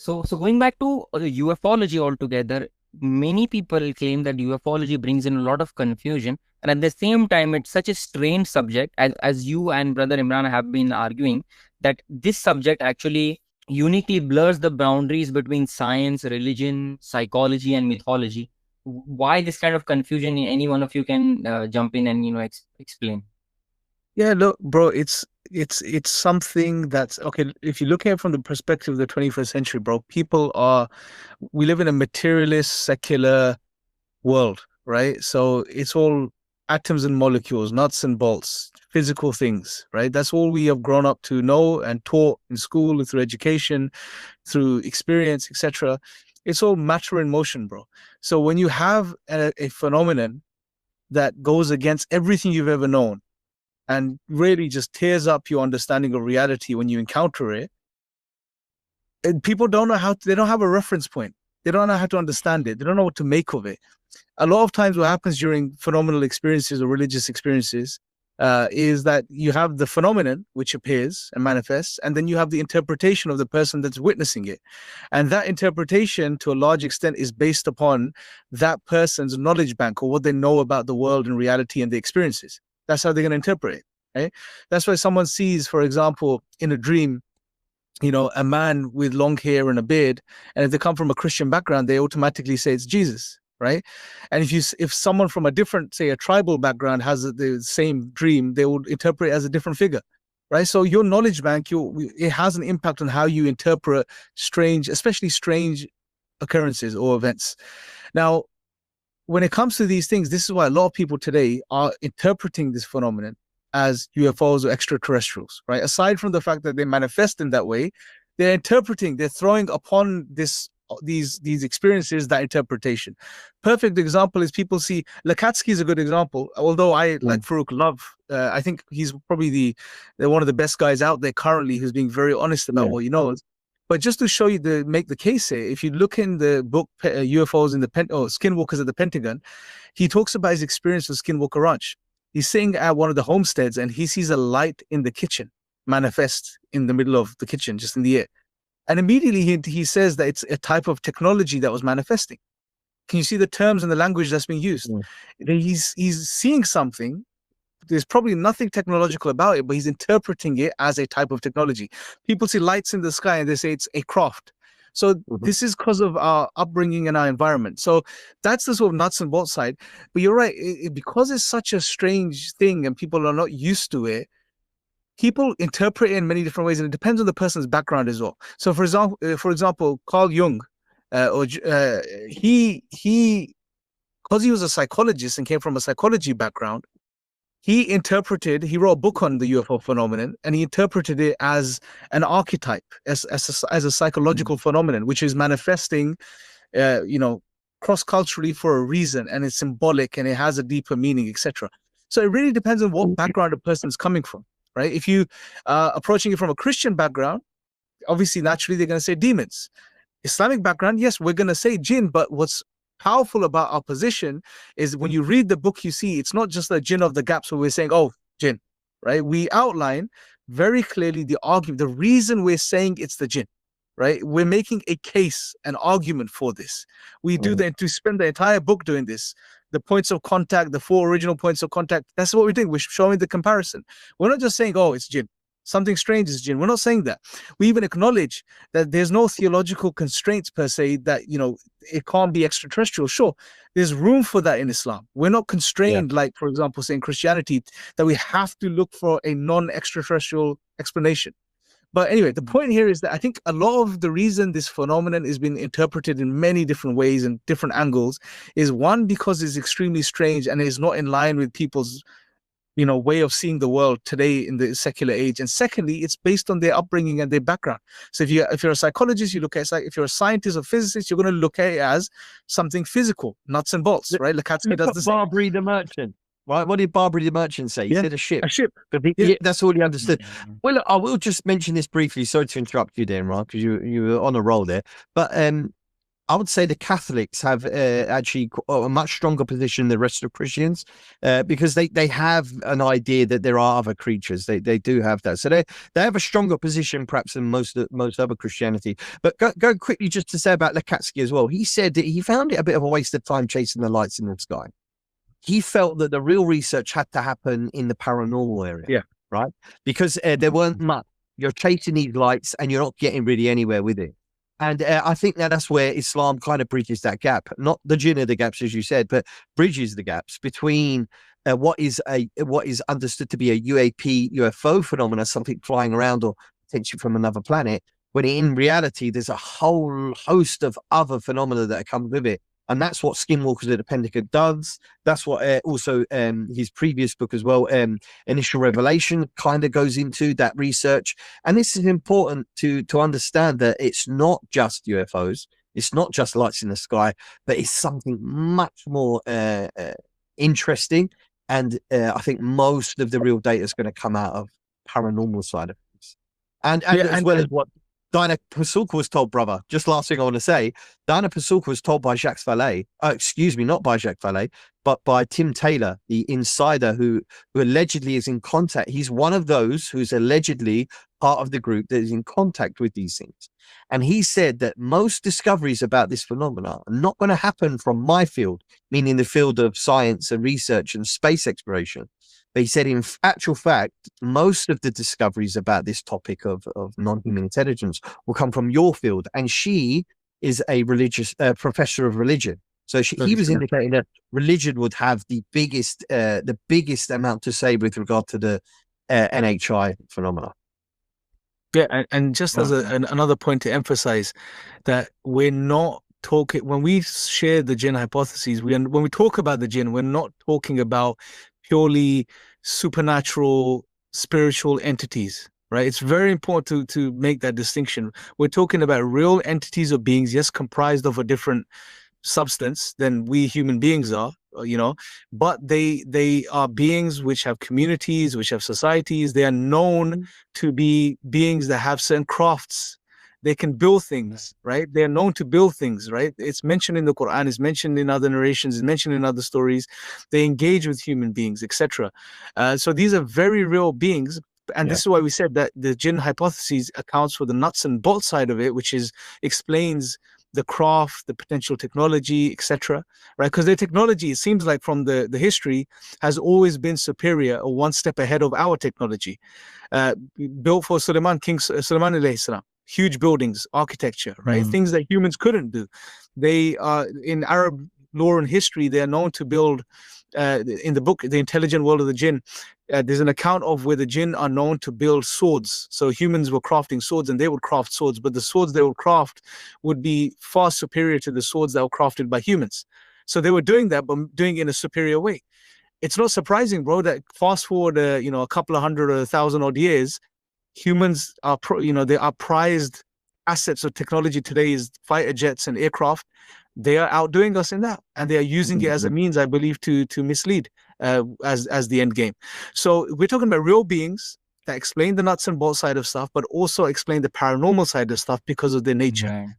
So going back to the ufology altogether, many people claim that ufology brings in a lot of confusion, and at the same time, it's such a strange subject, as you and Brother Imran have been arguing, that this subject actually uniquely blurs the boundaries between science, religion, psychology, and mythology. Why this kind of confusion? Any one of you can jump in and explain. Yeah, look, bro, it's something that's okay. If you look at it from the perspective of the 21st century, bro, we live in a materialist, secular world, right? So it's all atoms and molecules, nuts and bolts, physical things, right? That's all we have grown up to know and taught in school, through education, through experience, etc. It's all matter in motion, bro. So when you have a phenomenon that goes against everything you've ever known and really just tears up your understanding of reality when you encounter it, and people don't know they don't have a reference point. They don't know how to understand it. They don't know what to make of it. A lot of times what happens during phenomenal experiences or religious experiences is that you have the phenomenon which appears and manifests, and then you have the interpretation of the person that's witnessing it. And that interpretation, to a large extent, is based upon that person's knowledge bank or what they know about the world and reality and the experiences. That's how they're going to interpret it. Right? That's why someone sees, for example, in a dream, a man with long hair and a beard, and if they come from a Christian background, they automatically say it's Jesus, right? And if someone from a different, say, a tribal background has the same dream, they will interpret it as a different figure, right? So your knowledge bank, it has an impact on how you interpret especially strange occurrences or events. Now, when it comes to these things, this is why a lot of people today are interpreting this phenomenon as UFOs or extraterrestrials, right? Aside from the fact that they manifest in that way, they're throwing upon these experiences that interpretation. Perfect example is people see Lakatsky is a good example. Although I like Farouk love, I think he's probably one of the best guys out there currently who's being very honest about what he knows. But just to show you make the case here, if you look in the book UFOs in the Skinwalkers at the Pentagon, he talks about his experience with Skinwalker Ranch. He's sitting at one of the homesteads and he sees a light in the kitchen manifest in the middle of the kitchen, just in the air. And immediately he says that it's a type of technology that was manifesting. Can you see the terms and the language that's being used? He's seeing something. There's probably nothing technological about it, but he's interpreting it as a type of technology. People see lights in the sky and they say it's a craft. So this is because of our upbringing and our environment. So that's the sort of nuts and bolts side. But you're right, because it's such a strange thing and people are not used to it, people interpret it in many different ways, and it depends on the person's background as well. So for example, Carl Jung, he because he was a psychologist and came from a psychology background, he wrote a book on the UFO phenomenon, and he interpreted it as an archetype, as a psychological phenomenon, which is manifesting, cross-culturally for a reason, and it's symbolic and it has a deeper meaning, etc. So it really depends on what background a person is coming from, right? If you approaching it from a Christian background, obviously, naturally, they're going to say demons. Islamic background, yes, we're going to say jinn, but what's powerful about our position is when you read the book, you see it's not just the jinn of the gaps where we're saying, oh, jinn, right? We outline very clearly the argument, the reason we're saying it's the jinn, right? We're making a case, an argument for this. We spend the entire book doing this. The points of contact, the 4 original points of contact, that's what we're doing. We're showing the comparison. We're not just saying, oh, it's jinn. Something strange is jinn. We're not saying that. We even acknowledge that there's no theological constraints per se that, it can't be extraterrestrial. Sure, there's room for that in Islam. We're not constrained, like, for example, say in Christianity, that we have to look for a non-extraterrestrial explanation. But anyway, the point here is that I think a lot of the reason this phenomenon is being interpreted in many different ways and different angles is, one, because it's extremely strange and is not in line with people's way of seeing the world today in the secular age, and secondly, it's based on their upbringing and their background. So if you're a psychologist, you look at it. If you're a scientist or physicist, you're going to look at it as something physical, nuts and bolts, right? Lakatsky does the same. Barbary the merchant. Right? What did Barbary the merchant say? He said a ship. A ship. That's all he understood. Well, look, I will just mention this briefly. Sorry to interrupt you there, Mark, because you were on a roll there. But I would say the Catholics have actually a much stronger position than the rest of Christians, because they have an idea that there are other creatures. They do have that, so they have a stronger position perhaps than most other Christianity. But go quickly just to say about Lekatsky as well. He said that he found it a bit of a waste of time chasing the lights in the sky. He felt that the real research had to happen in the paranormal area. Yeah. Right. Because there weren't much. You're chasing these lights and you're not getting really anywhere with it. And I think that's where Islam kind of bridges that gap. Not the jinn of the gaps, as you said, but bridges the gaps between what is understood to be a UFO phenomena, something flying around or potentially from another planet, when in reality there's a whole host of other phenomena that come with it. And that's what Skinwalkers of the Pentagon does. That's what also his previous book as well, Initial Revelation, kind of goes into that research. And this is important to understand that it's not just UFOs. It's not just lights in the sky, but it's something much more interesting. And I think most of the real data is going to come out of paranormal side of things. And as well as what Diana Pasulka was told, brother. Just last thing I want to say, Diana Pasulka was told by Jacques Vallée, not by Jacques Vallée, but by Tim Taylor, the insider who allegedly is in contact. He's one of those who's allegedly part of the group that is in contact with these things. And he said that most discoveries about this phenomena are not going to happen from my field, meaning the field of science and research and space exploration. But he said, in actual fact, most of the discoveries about this topic of non-human intelligence will come from your field. And she is a religious professor of religion. So he was indicating that religion would have the biggest amount to say with regard to the NHI phenomena. Yeah, and just as another point to emphasize, that we're not talking, when we share the jinn hypotheses, when we talk about the jinn, we're not talking about purely supernatural spiritual entities, right? It's very important to make that distinction. We're talking about real entities or beings, yes, comprised of a different substance than we human beings are, but they are beings which have communities, which have societies. They are known to be beings that have certain crafts. They can build things, right? They are known to build things, right? It's mentioned in the Quran, it's mentioned in other narrations, it's mentioned in other stories. They engage with human beings, etc. So these are very real beings. And this is why we said that the jinn hypothesis accounts for the nuts and bolts side of it, which explains the craft, the potential technology, etc. Right? Because their technology, it seems like from the history, has always been superior or one step ahead of our technology. Built for King Sulaiman alayhi salam. Huge buildings, architecture, right? Things that humans couldn't do. They are, in Arab lore and history, they are known to build, in the book, The Intelligent World of the Jinn, there's an account of where the jinn are known to build swords. So humans were crafting swords and they would craft swords, but the swords they would craft would be far superior to the swords that were crafted by humans. So they were doing that, but doing it in a superior way. It's not surprising, bro, that fast forward, a couple of hundred or 1,000 odd years, humans are, they are prized assets of technology today is fighter jets and aircraft. They are outdoing us in that, and they are using it as a means, I believe, to mislead as the end game. So we're talking about real beings that explain the nuts and bolts side of stuff, but also explain the paranormal side of stuff because of their nature. Right.